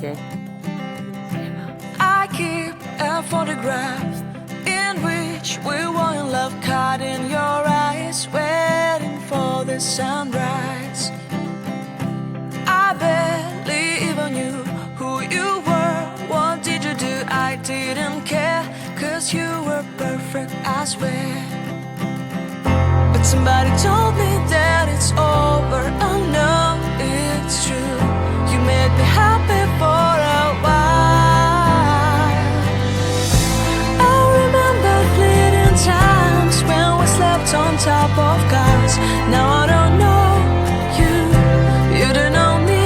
bakicisi. I keep a photograph in which we were in love, caught in your eyes, waiting for the sunrise. I barely even knew who you were. What did you do? I didn't care, 'cause you were perfect, I swear. But somebody told me that it's over. I know it's true. You made me happy for a while. I remember fleeting times when we slept on top of cars. Now I don't know you, you don't know me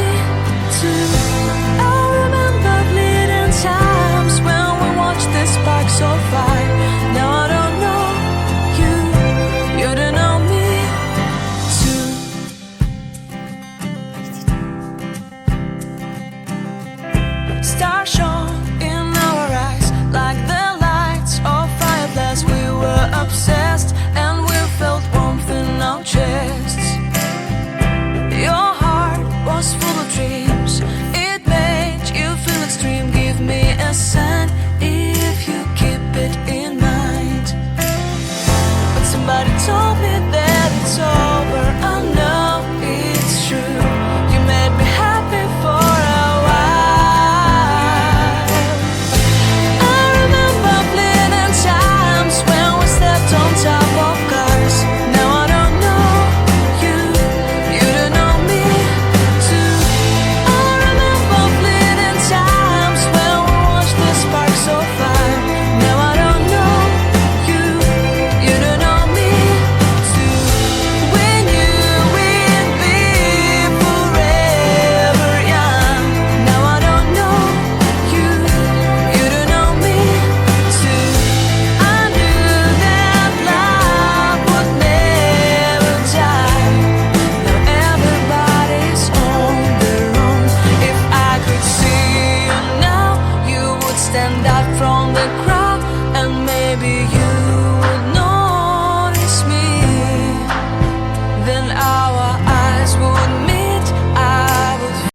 too. I remember fleeting times when we watched the sparks of fire. Now I don't know you, you don't know me too. Stars shone in our eyes like the lights of fireflies. We were obsessed and we felt warmth in our chests. Your heart was full of dreams. It made you feel extreme. Give me a sign if you keep it in mind. But somebody told me that it's over. I know it's true. You made me happy for a while. I remember fleeting times when we slept on top of cars. Now I don't know you, you don't know me too. I remember fleeting times when we watched the sparks of fire. Now I don't know you, you don't know me too. We knew we'd be forever young. Now I don't know you, you don't know me too. I knew that love would never die. Now everybody's on their own. If I could see you now, you would stand out from the crowd, and maybe you